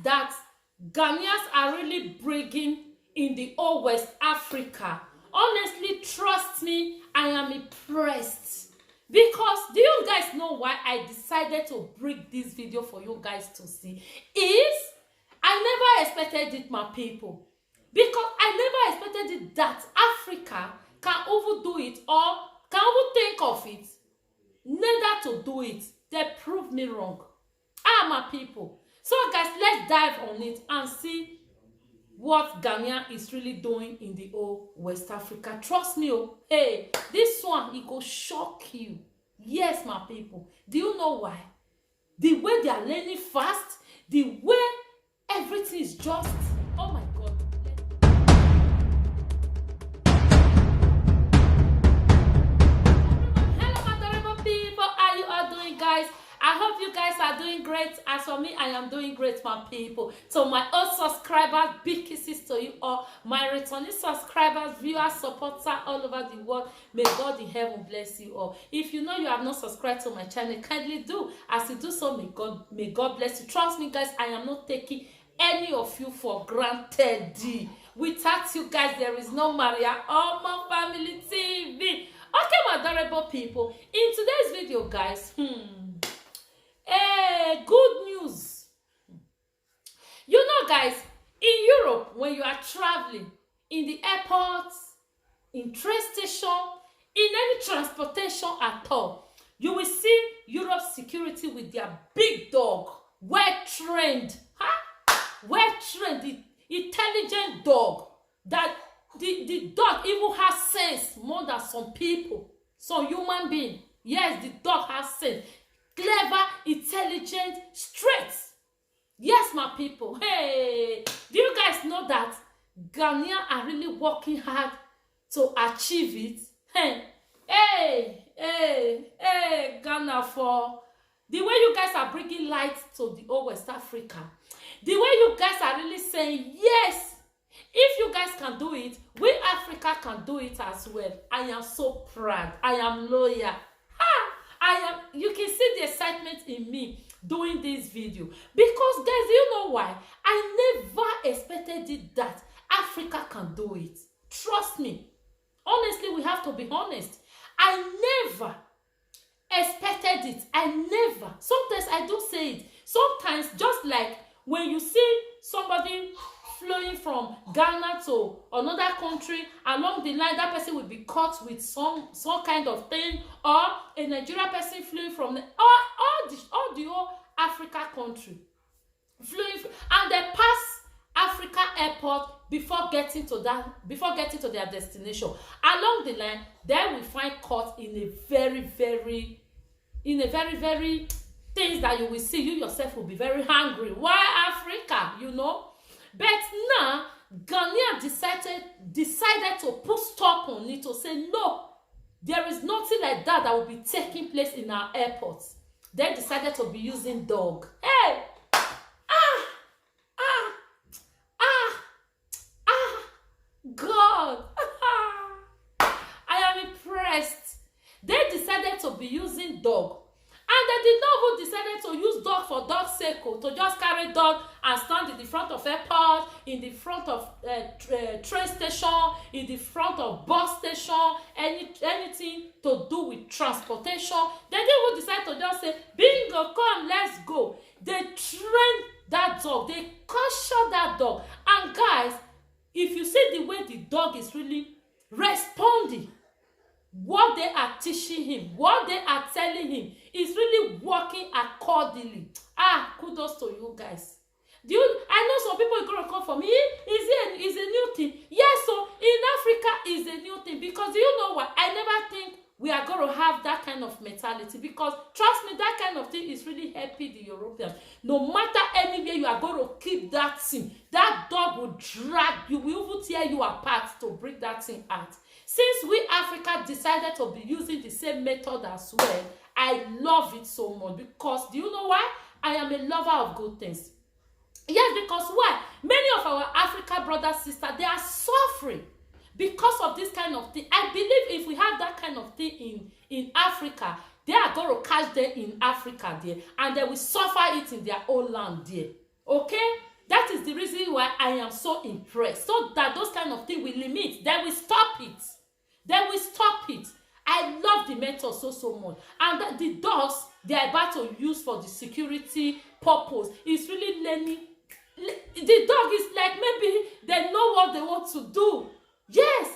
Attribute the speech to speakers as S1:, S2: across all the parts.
S1: that Ghanaians are really bringing in the whole West Africa. Honestly, trust me, I am impressed. Because do you guys know why I decided to bring this video for you guys to see? Is I never expected it, my people. Because I never expected it that Africa can even do it or can even think of it. Neither to do it. They proved me wrong. My people. So guys, let's dive on it and see what Ghana is really doing in the whole West Africa. Trust me, hey, this one, it go shock you. Yes, my people. Do you know why? The way they are learning fast, the way everything is just, oh my God. Hello, my adorable people. How you all doing, guys? I hope you guys are doing great. As for me, I am doing great, my people. So my old subscribers, big kisses to you all. My returning subscribers, viewers, supporters all over the world. May God in heaven bless you all. If you know you have not subscribed to my channel, kindly do. As you do so, may God bless you. Trust me, guys, I am not taking any of you for granted. Without you guys, there is no Maria Omo Family TV. Okay, my adorable people. In today's video, guys, good news. You know, guys, in Europe, when you are traveling, in the airports, in train station, in any transportation at all, you will see Europe security with their big dog, well-trained, well-trained, the intelligent dog, that the dog even has sense more than some people, some human being. Yes, the dog has sense. Clever, intelligent, straight. Yes, my people. Hey, do you guys know that Ghanaians are really working hard to achieve it? Hey, Ghana, for the way you guys are bringing light to the whole West Africa, the way you guys are really saying, yes, if you guys can do it, we Africa can do it as well. I am so proud. I am loyal. You can see the excitement in me doing this video. Because guys, you know why? I never expected it that Africa can do it. Trust me. Honestly, we have to be honest. I never expected it. I never. Sometimes I do say it. Sometimes just like when you see somebody flowing from Ghana to another country, along the line that person will be caught with some kind of thing, or a Nigerian person flowing from all the whole Africa country flowing, and they pass Africa airport before getting to their destination. Along the line, they will find caught in a very very things that you will see. You yourself will be very hungry. Why Africa? You know. But now, Ghana decided to put stop on it, to say, no, there is nothing like that will be taking place in our airports. They decided to be using dog. Hey! God! I am impressed. They decided to be using dog. And they did not even decide to use dog for dog's sake, to just carry dog and stand in the front of airport, in the front of train station, in the front of bus station, anything to do with transportation. They didn't even decide to just say, bingo, come, let's go. They trained that dog. They cautioned that dog. And guys, if you see the way the dog is really responding, what they are teaching him, what they are telling him, is really working accordingly. Kudos to you guys. I know some people are going to come for me. Is a new thing. Yes, so in Africa is a new thing. Because you know what? I never think we are going to have that kind of mentality. Because trust me, that kind of thing is really helping the Europeans. No matter anywhere you are going to keep that thing, that dog will drag you, will even tear you apart to bring that thing out. Since we Africa decided to be using the same method as well, I love it so much. Because do you know why? I am a lover of good things. Yes, because why? Many of our African brothers, sisters, they are suffering because of this kind of thing. I believe if we have that kind of thing in Africa, they are going to catch them in Africa there, and they will suffer it in their own land there. Okay? That is the reason why I am so impressed. So that those kind of things will limit. They will stop it. They will stop it. I love the method so much. And the dogs they are about to use for the security purpose is really learning. The dog is like maybe they know what they want to do. Yes,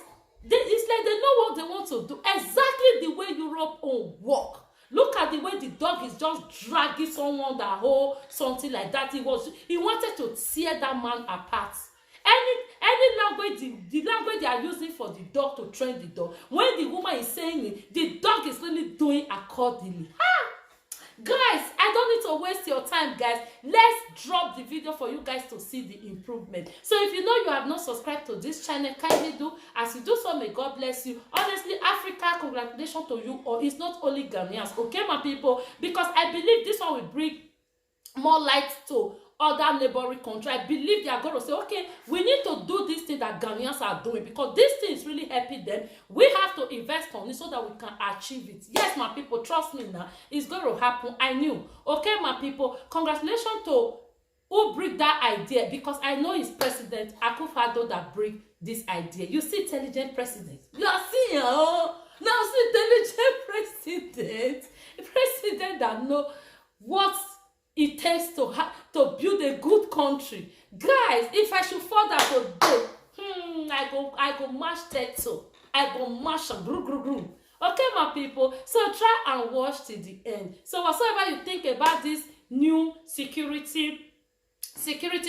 S1: it's like they know what they want to do. Exactly the way Europe own work. Look at the way the dog is just dragging someone that hold something like that. He wanted to tear that man apart. Any language, the language they are using for the dog to train the dog, when the woman is saying it, the dog is really doing accordingly. Guys, I don't need to waste your time, guys. Let's drop the video for you guys to see the improvement. So if you know you have not subscribed to this channel, kindly do. As you do so, may God bless you. Honestly, Africa, congratulations to you. Or it's not only Ghanaians, okay, my people? Because I believe this one will bring more light to other neighboring countries. I believe they are going to say, okay, we need to do this thing that Ghanaians are doing, because this thing is really helping them. We have to invest on it so that we can achieve it. Yes, my people, trust me now, it's going to happen. I knew. Okay, my people, congratulations to who bring that idea, because I know it's President Akufo-Addo that bring this idea. You see, intelligent president. You are seeing, now see, intelligent president that know what it takes to build a good country. Guys, if I should fall that today, I go mash that too. I go mash and gru. Okay, my people. So try and watch till the end. So whatsoever you think about this new security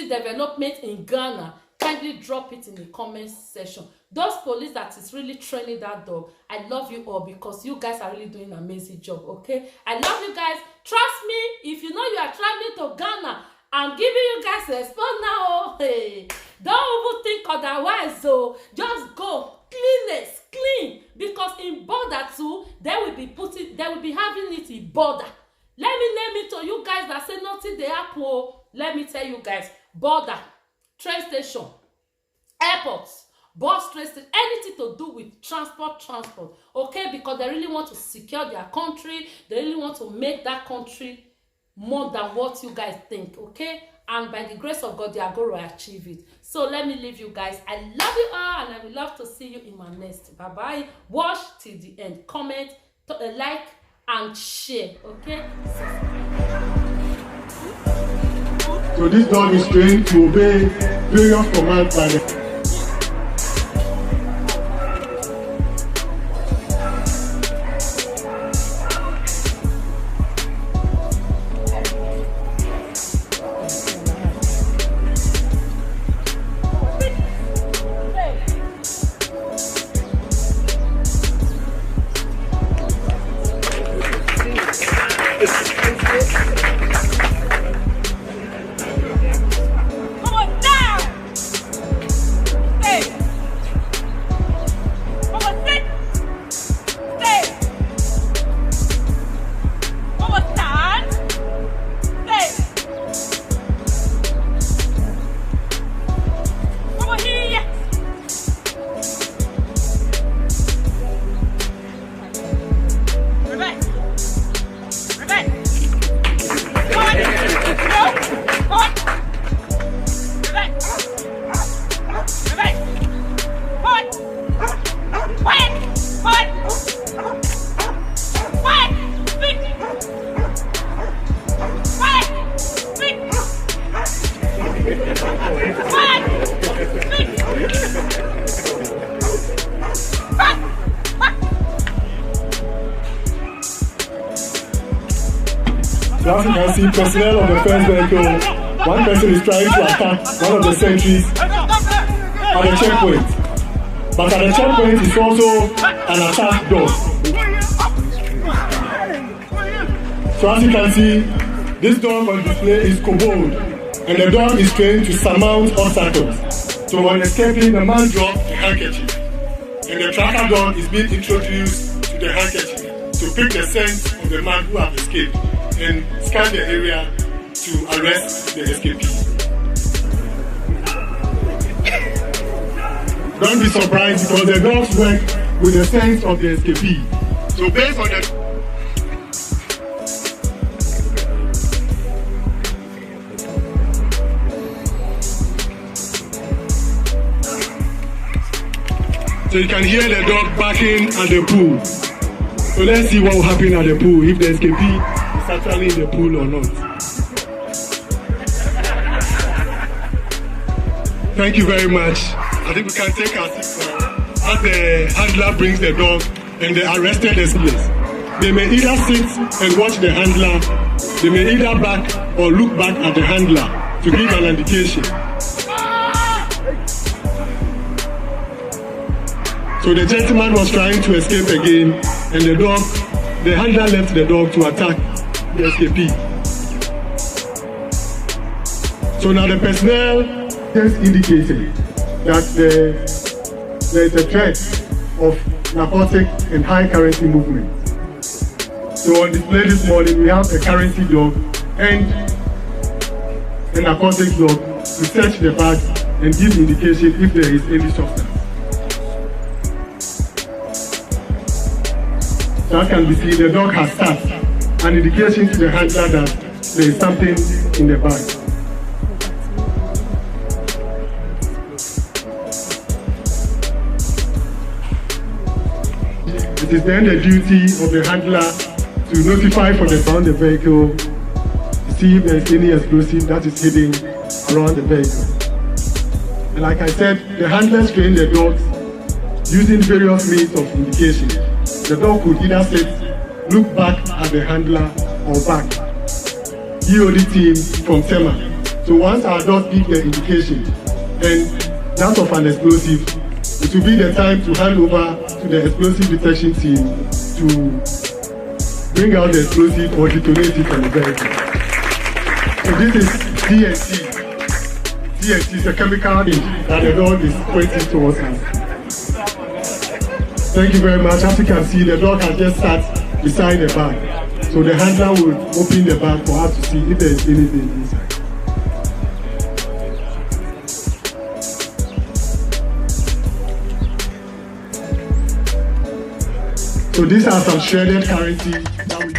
S1: development in Ghana, kindly drop it in the comment section. Those police that is really training that dog, I love you all, because you guys are really doing an amazing job. Okay, I love you guys. Trust me, if you know you are traveling to Ghana, I'm giving you guys a spot now. Hey, don't even think otherwise. So just go clean, because in border too, they will be having it in border. Let me name it to you guys that say nothing they happen. Let me tell you guys, border, train station, airports, bus, train station, anything to do with transport, okay? Because they really want to secure their country. They really want to make that country more than what you guys think, okay? And by the grace of God, they are going to achieve it. So let me leave you guys. I love you all, and I would love to see you in my next. Bye-bye. Watch till the end. Comment, like, and share, okay?
S2: So this dog is trained to obey various commands by the Now you can see personnel of the first vehicle. One person is trying to attack one of the sentries at the checkpoint. But at the checkpoint is also an attack dog. So as you can see, this dog on display is Kobold, and the dog is trained to surmount obstacles. So when escaping, the man drops the handkerchief, and the tracker dog is being introduced to the handkerchief to pick the scent of the man who has escaped and scan the area to arrest the escapee. Don't be surprised, because the dogs work with the scent of the escapee. So based on the So you can hear the dog barking at the pool. So let's see what will happen at the pool, if the escapee is actually in the pool or not. Thank you very much. I think we can take our seats now as the handler brings the dog and the arrested escapes. They may either sit and watch the handler, they may either back or look back at the handler to give an indication. So the gentleman was trying to escape again, and the handler left the dog to attack the escapee. So now the personnel just indicated that there is a threat of narcotic and high currency movement. So on display this morning, we have a currency dog and a narcotic dog to search the bag and give indication if there is any substance. So as can be seen, the dog has sat, an indication to the handler that there is something in the bag. It is then the duty of the handler to notify for the found the vehicle to see if there is any explosive that is hidden around the vehicle. And like I said, the handlers train the dogs using various means of indication. The dog could either sit, look back at the handler, or back. EOD team from SEMA. So once our dogs give the indication, and that of an explosive, it will be the time to hand over to the explosive detection team to bring out the explosive or detonate it on the vehicle. So this is DNT. DNT is a chemical that the dog is pointing towards us. Thank you very much. As you can see, the dog has just sat beside the bag. So the handler will open the bag for us to see if there is anything inside. So these are some shredded currency that we